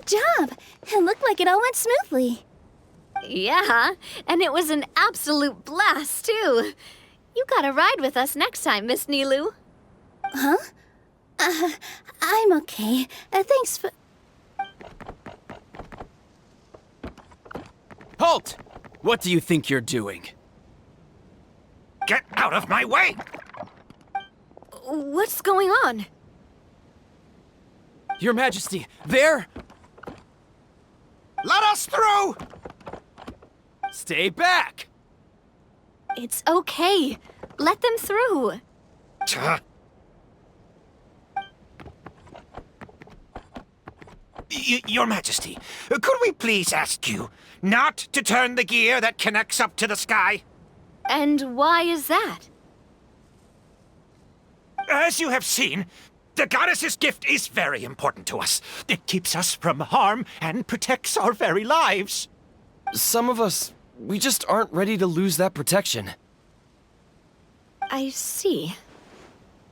Good job! It looked like it all went smoothly. Yeah, and it was an absolute blast, too. You gotta ride with us next time, Miss Nilu. Huh? I'm okay. Thanks for... Halt! What do you think you're doing? Get out of my way! What's going on? Your Majesty, there! Let us through! Stay back! It's okay. Let them through. Tuh. Your Majesty, could we please ask you not to turn the gear that connects up to the sky? And why is that? As you have seen, the goddess's gift is very important to us. It keeps us from harm and protects our very lives. Some of us, we just aren't ready to lose that protection. I see.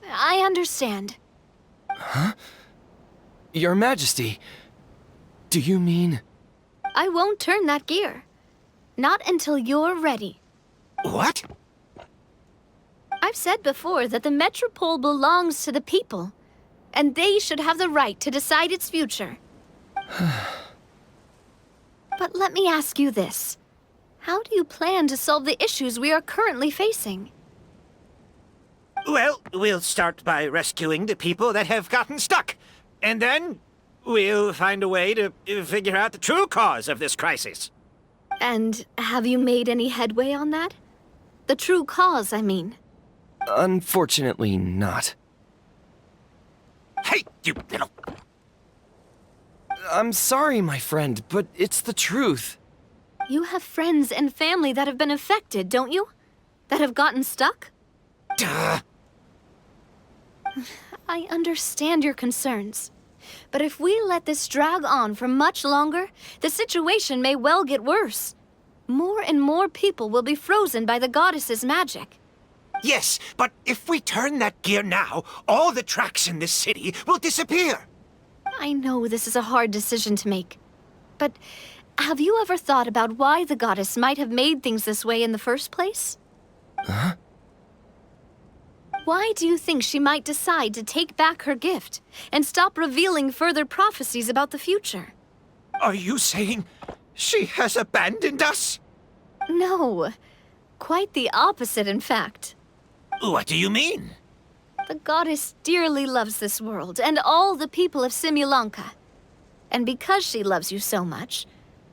I understand. Huh? Your Majesty, do you mean... I won't turn that gear. Not until you're ready. What? I've said before that the Metropole belongs to the people, and they should have the right to decide its future. But let me ask you this. How do you plan to solve the issues we are currently facing? Well, we'll start by rescuing the people that have gotten stuck. And then we'll find a way to figure out the true cause of this crisis. And have you made any headway on that? The true cause, I mean. Unfortunately not. Hey, you little... I'm sorry, my friend, but it's the truth. You have friends and family that have been affected, don't you? That have gotten stuck? Duh. I understand your concerns. But if we let this drag on for much longer, the situation may well get worse. More and more people will be frozen by the goddess's magic. Yes, but if we turn that gear now, all the tracks in this city will disappear. I know this is a hard decision to make. But have you ever thought about why the goddess might have made things this way in the first place? Huh? Why do you think she might decide to take back her gift and stop revealing further prophecies about the future? Are you saying she has abandoned us? No. Quite the opposite, in fact. What do you mean? The goddess dearly loves this world and all the people of Simulanka. And because she loves you so much,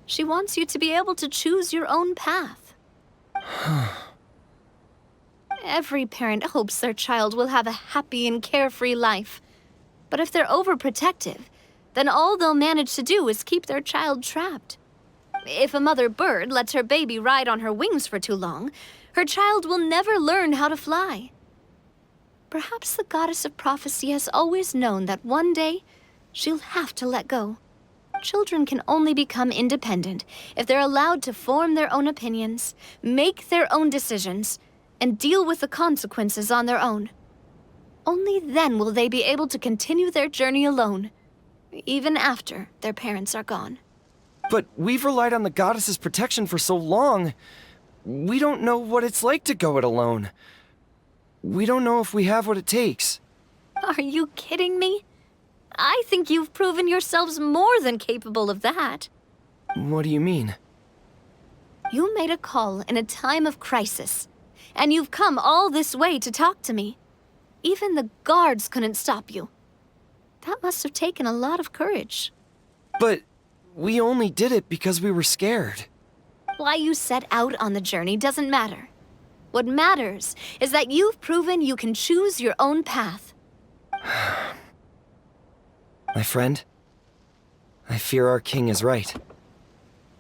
she wants you to be able to choose your own path. Every parent hopes their child will have a happy and carefree life. But if they're overprotective, then all they'll manage to do is keep their child trapped. If a mother bird lets her baby ride on her wings for too long, her child will never learn how to fly. Perhaps the goddess of prophecy has always known that one day she'll have to let go. Children can only become independent if they're allowed to form their own opinions, make their own decisions, and deal with the consequences on their own. Only then will they be able to continue their journey alone, even after their parents are gone. But we've relied on the goddess's protection for so long. We don't know what it's like to go it alone. We don't know if we have what it takes. Are you kidding me? I think you've proven yourselves more than capable of that. What do you mean? You made a call in a time of crisis, and you've come all this way to talk to me. Even the guards couldn't stop you. That must have taken a lot of courage. But we only did it because we were scared. Why you set out on the journey doesn't matter. What matters is that you've proven you can choose your own path. My friend, I fear our king is right.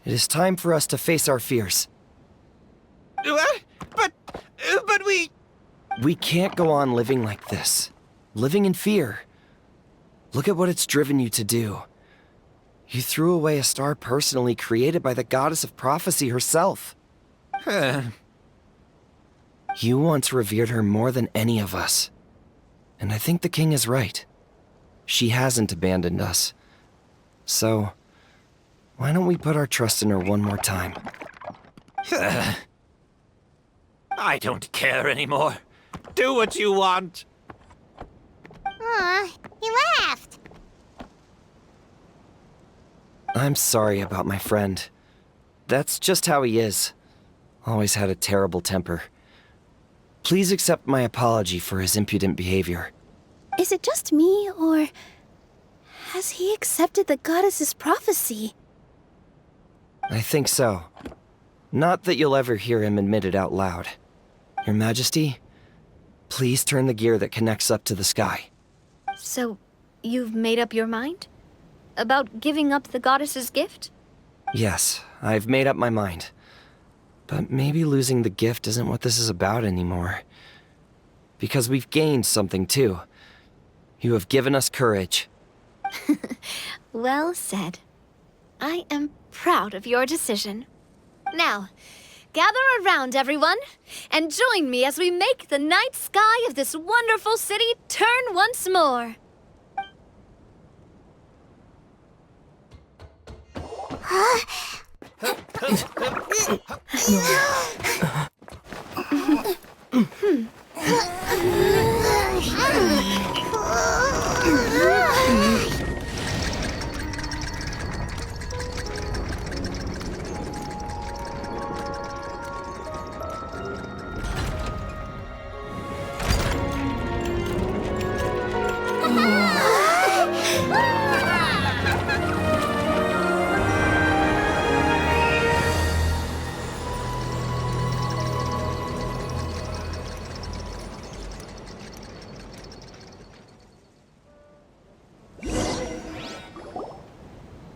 It is time for us to face our fears. What? But we... We can't go on living like this. Living in fear. Look at what it's driven you to do. You threw away a star personally created by the goddess of prophecy herself. You once revered her more than any of us. And I think the king is right. She hasn't abandoned us. So, Why don't we put our trust in her one more time? I don't care anymore. Do what you want. Aw, he laughed. I'm sorry about my friend. That's just how he is. Always had a terrible temper. Please accept my apology for his impudent behavior. Is it just me, or has he accepted the goddess's prophecy? I think so. Not that you'll ever hear him admit it out loud. Your Majesty, please turn the gear that connects up to the sky. So, you've made up your mind? About giving up the goddess's gift? Yes, I've made up my mind. But maybe losing the gift isn't what this is about anymore. Because we've gained something too. You have given us courage. Well said. I am proud of your decision. Now, gather around, everyone, and join me as we make the night sky of this wonderful city turn once more.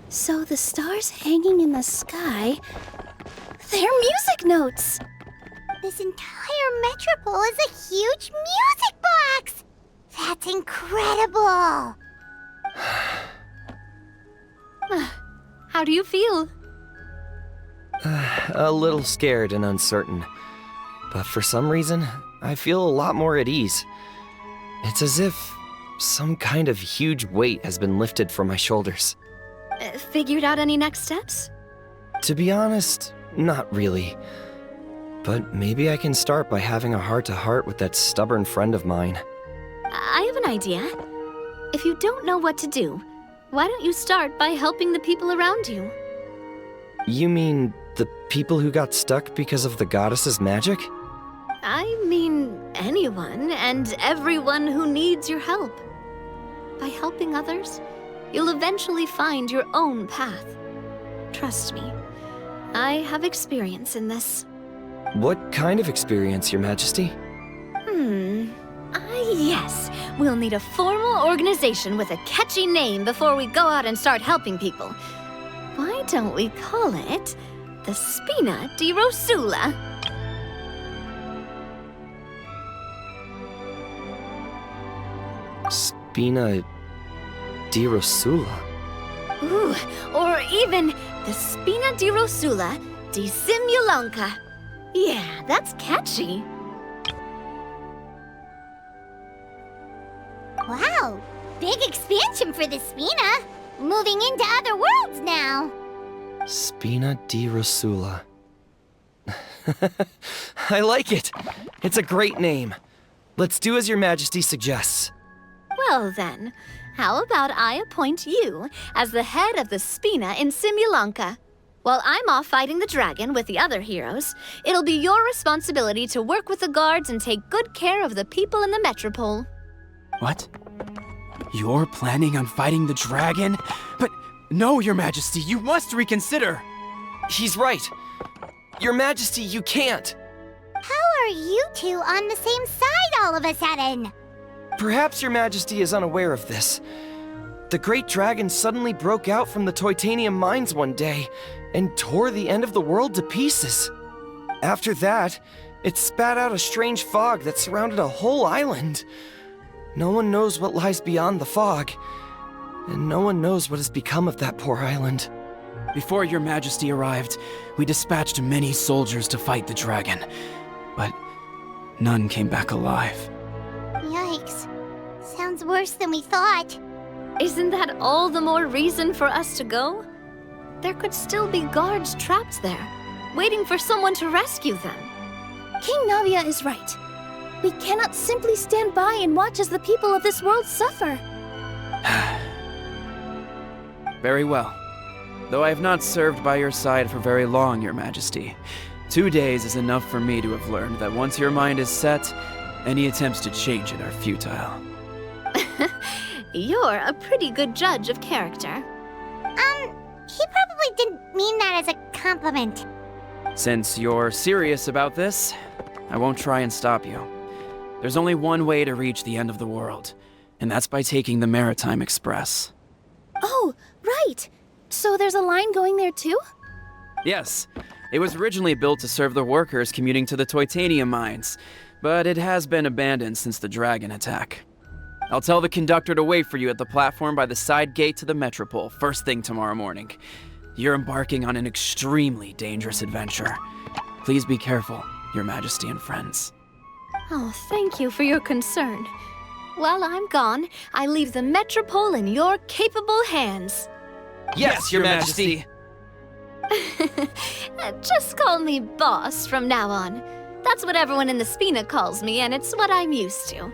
So the stars hanging in the sky, they're music notes! This entire metropole is a huge music box! That's incredible! How do you feel? A little scared and uncertain. But for some reason, I feel a lot more at ease. It's as if some kind of huge weight has been lifted from my shoulders. Figured out any next steps? To be honest, not really. But maybe I can start by having a heart-to-heart with that stubborn friend of mine. I have an idea. If you don't know what to do, why don't you start by helping the people around you? You mean the people who got stuck because of the goddess's magic? I mean anyone and everyone who needs your help. By helping others, you'll eventually find your own path. Trust me, I have experience in this. What kind of experience, Your Majesty? Yes. We'll need a formal organization with a catchy name before we go out and start helping people. Why don't we call it the Spina di Rosula? Spina di Rosula? Ooh, or even the Spina di Rosula di Simulanka. Yeah, that's catchy. Wow, big expansion for the Spina. Moving into other worlds now. Spina di Rosula. I like it. It's a great name. Let's do as Your Majesty suggests. Well then, how about I appoint you as the head of the Spina in Simulanka? While I'm off fighting the dragon with the other heroes, it'll be your responsibility to work with the guards and take good care of the people in the metropole. What? You're planning on fighting the dragon? But no, Your Majesty, you must reconsider! He's right. Your Majesty, you can't. How are you two on the same side all of a sudden? Perhaps Your Majesty is unaware of this. The great dragon suddenly broke out from the Titanium mines one day and tore the end of the world to pieces. After that, it spat out a strange fog that surrounded a whole island. No one knows what lies beyond the fog, and no one knows what has become of that poor island. Before Your Majesty arrived, we dispatched many soldiers to fight the dragon, but none came back alive. Yikes. Sounds worse than we thought. Isn't that all the more reason for us to go? there could still be guards trapped there, waiting for someone to rescue them. King Navia is right. We cannot simply stand by and watch as the people of this world suffer. Very well. Though I have not served by your side for very long, Your Majesty. 2 days is enough for me to have learned that once your mind is set, any attempts to change it are futile. You're a pretty good judge of character. He probably didn't mean that as a compliment. Since you're serious about this, I won't try and stop you. There's only one way to reach the end of the world, and that's by taking the Maritime Express. Oh, right! So there's a line going there too? Yes, it was originally built to serve the workers commuting to the Titanium mines, but it has been abandoned since the dragon attack. I'll tell the conductor to wait for you at the platform by the side gate to the Metropole first thing tomorrow morning. You're embarking on an extremely dangerous adventure. Please be careful, Your Majesty and friends. Oh, thank you for your concern. While I'm gone, I leave the Metropole in your capable hands. Yes, Your Majesty! Just call me boss from now on. That's what everyone in the Spina calls me, and it's what I'm used to.